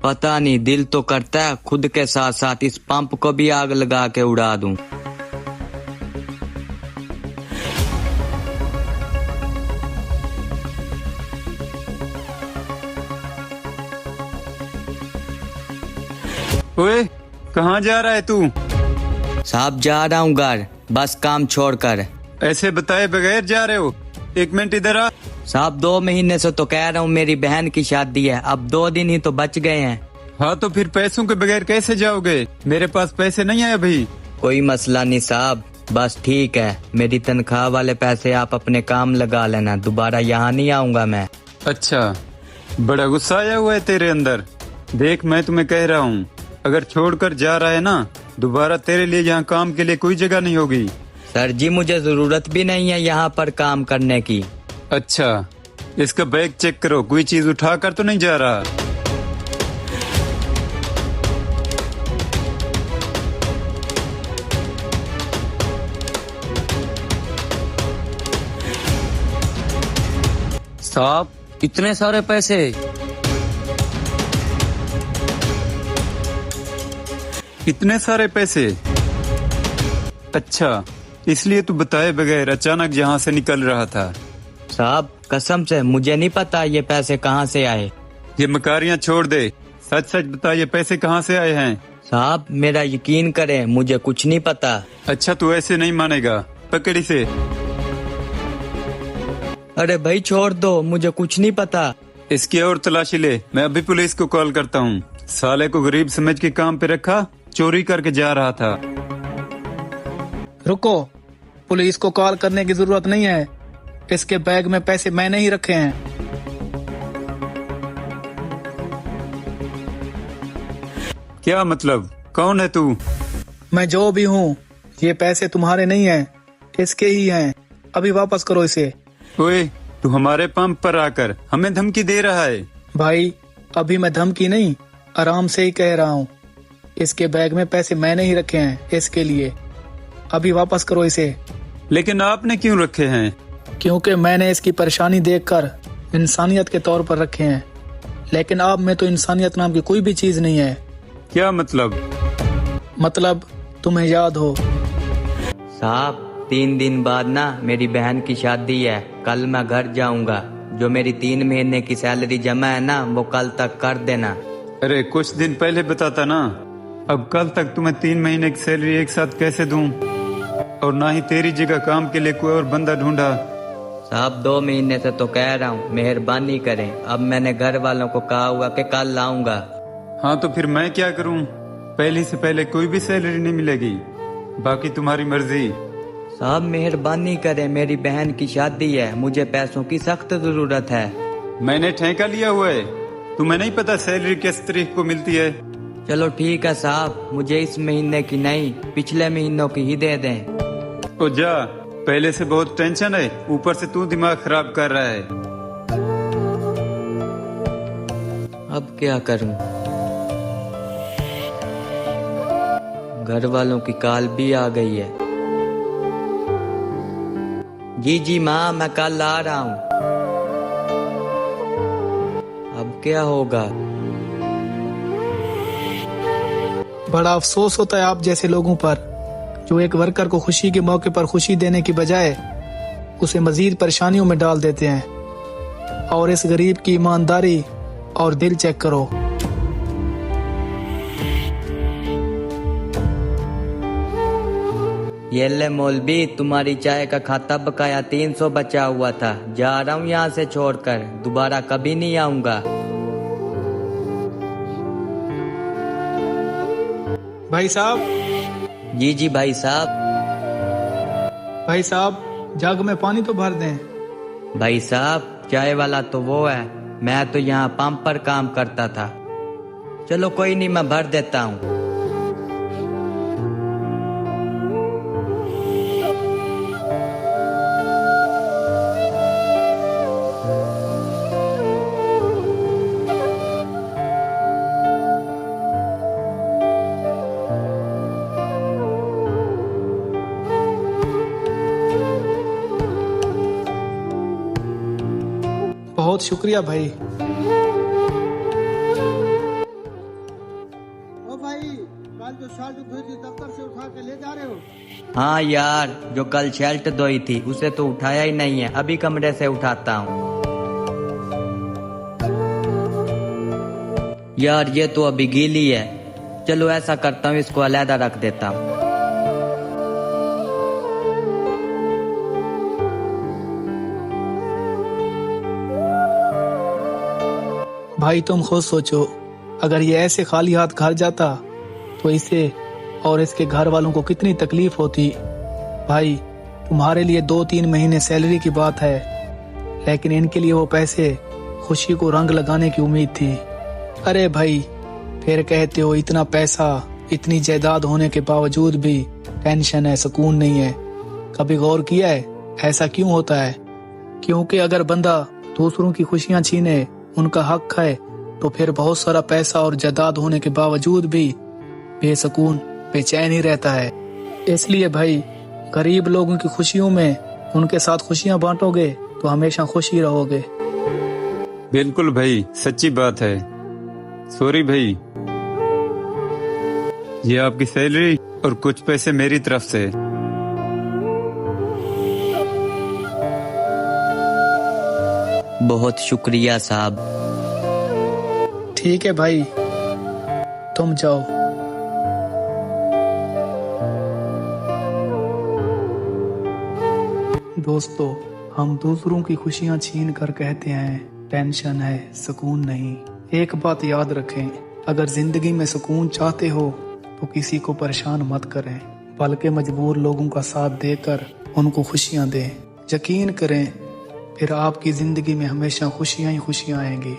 पता नहीं, दिल तो करता है खुद के साथ साथ इस पंप को भी आग लगा के उड़ा दूं। ओए, कहाँ जा रहा है तू? साहब जा रहा हूँ घर, बस काम छोड़कर। ऐसे बताए बगैर जा रहे हो? एक मिनट इधर आ। साहब 2 महीने से तो कह रहा हूँ मेरी बहन की शादी है, अब 2 दिन ही तो बच गए हैं। हाँ तो फिर पैसों के बगैर कैसे जाओगे? मेरे पास पैसे नहीं आए अभी। कोई मसला नहीं साहब, बस ठीक है, मेरी तनख्वाह वाले पैसे आप अपने काम लगा लेना, दोबारा यहाँ नहीं आऊंगा मैं। अच्छा, बड़ा गुस्सा आया हुआ है तेरे अंदर। देख, मैं तुम्हें कह रहा हूँ, अगर छोड़कर जा रहा है ना, दोबारा तेरे लिए यहाँ काम के लिए कोई जगह नहीं होगी। सर जी मुझे जरूरत भी नहीं है यहाँ पर काम करने की। अच्छा, इसका बैग चेक करो, कोई चीज उठा कर तो नहीं जा रहा। साहब इतने सारे पैसे? इतने सारे पैसे? अच्छा, इसलिए तू बताए बगैर अचानक यहाँ से निकल रहा था। साहब कसम से मुझे नहीं पता ये पैसे कहाँ से आए। ये मकारियाँ छोड़ दे, सच सच बता, ये पैसे कहाँ से आए हैं? साहब मेरा यकीन करें, मुझे कुछ नहीं पता। अच्छा, तू ऐसे नहीं मानेगा, पकड़ इसे। अरे भाई छोड़ दो, मुझे कुछ नहीं पता। इसकी और तलाशी ले, मैं अभी पुलिस को कॉल करता हूँ। साले को गरीब समझ के काम पे रखा, चोरी करके जा रहा था। रुको, पुलिस को कॉल करने की जरूरत नहीं है, इसके बैग में पैसे मैंने ही रखे हैं। क्या मतलब? कौन है तू? मैं जो भी हूँ, ये पैसे तुम्हारे नहीं हैं, इसके ही हैं। अभी वापस करो इसे। ओए, तू हमारे पंप पर आकर हमें धमकी दे रहा है? भाई अभी मैं धमकी नहीं, आराम से ही कह रहा हूँ। इसके बैग में पैसे मैंने ही रखे हैं इसके लिए, अभी वापस करो इसे। लेकिन आपने क्यों रखे हैं? क्योंकि मैंने इसकी परेशानी देखकर इंसानियत के तौर पर रखे हैं, लेकिन आप में तो इंसानियत नाम की कोई भी चीज नहीं है। क्या मतलब? मतलब तुम्हें याद हो। साहब 3 दिन बाद ना मेरी बहन की शादी है, कल मैं घर जाऊंगा। जो मेरी 3 महीने की सैलरी जमा है ना, वो कल तक कर देना। अरे कुछ दिन पहले बताता ना। अब कल तक तुम्हें 3 महीने की सैलरी एक साथ कैसे दूं? और ना ही तेरी जगह काम के लिए कोई और बंदा ढूंढा। साहब 2 महीने से तो कह रहा हूँ, मेहरबानी करें। अब मैंने घर वालों को कहा हुआ कि कल लाऊंगा। हाँ तो फिर मैं क्या करूं? पहले से पहले कोई भी सैलरी नहीं मिलेगी, बाकी तुम्हारी मर्जी। साहब मेहरबानी करें, मेरी बहन की शादी है, मुझे पैसों की सख्त जरूरत है। मैंने ठेका लिया हुआ है, तुम्हें नहीं पता सैलरी किस तारीख को मिलती है? चलो ठीक है साहब, मुझे इस महीने की नहीं, पिछले महीनों की ही दे दें। ओ जा, पहले से बहुत टेंशन है, ऊपर से तू दिमाग खराब कर रहा है। अब क्या करूं? घर वालों की कॉल भी आ गई है। जी माँ, मैं कल आ रहा हूँ। अब क्या होगा? बड़ा अफसोस होता है आप जैसे लोगों पर, जो एक वर्कर को खुशी के मौके पर खुशी देने की बजाय उसे मजीद परेशानियों में डाल देते हैं। और इस गरीब की ईमानदारी और दिल चेक करो। ये ले मौलवी, तुम्हारी चाय का खाता बकाया 300 बचा हुआ था, जा रहा हूँ यहाँ से छोड़कर, दोबारा कभी नहीं आऊंगा। भाई साहब। जी भाई साहब। भाई साहब, जग में पानी तो भर दें। भाई साहब, चाय वाला तो वो है, मैं तो यहाँ पंप पर काम करता था। चलो कोई नहीं, मैं भर देता हूँ। बहुत शुक्रिया भाई। जो शर्ट धोई थी दफ्तर से उठा के ले जा रहे हो? हाँ यार, जो कल शर्ट धोई थी उसे तो उठाया ही नहीं है, अभी कमरे से उठाता हूँ। यार ये तो अभी गीली है, चलो ऐसा करता हूँ इसको अलहदा रख देता हूँ। भाई तुम खुद सोचो, अगर ये ऐसे खाली हाथ घर जाता तो इसे और इसके घर वालों को कितनी तकलीफ होती। भाई तुम्हारे लिए 2-3 महीने सैलरी की बात है, लेकिन इनके लिए वो पैसे खुशी को रंग लगाने की उम्मीद थी। अरे भाई फिर कहते हो इतना पैसा, इतनी जायदाद होने के बावजूद भी टेंशन है, सुकून नहीं है। कभी गौर किया है ऐसा क्यों होता है? क्योंकि अगर बंदा दूसरों की खुशियां छीने, उनका हक खाए, तो फिर बहुत सारा पैसा और जायदाद होने के बावजूद भी बेसुकून, बेचैन ही रहता है। इसलिए भाई गरीब लोगों की खुशियों में उनके साथ खुशियां बांटोगे तो हमेशा खुश ही रहोगे। बिल्कुल भाई, सच्ची बात है। सॉरी भाई, ये आपकी सैलरी और कुछ पैसे मेरी तरफ से। बहुत शुक्रिया साहब। ठीक है भाई, तुम जाओ। दोस्तों, हम दूसरों की खुशियां छीन कर कहते हैं टेंशन है, सुकून नहीं। एक बात याद रखें, अगर जिंदगी में सुकून चाहते हो तो किसी को परेशान मत करें, बल्कि मजबूर लोगों का साथ देकर उनको खुशियां दें। यकीन करें, फिर आपकी जिंदगी में हमेशा खुशियां ही खुशियां आएंगी।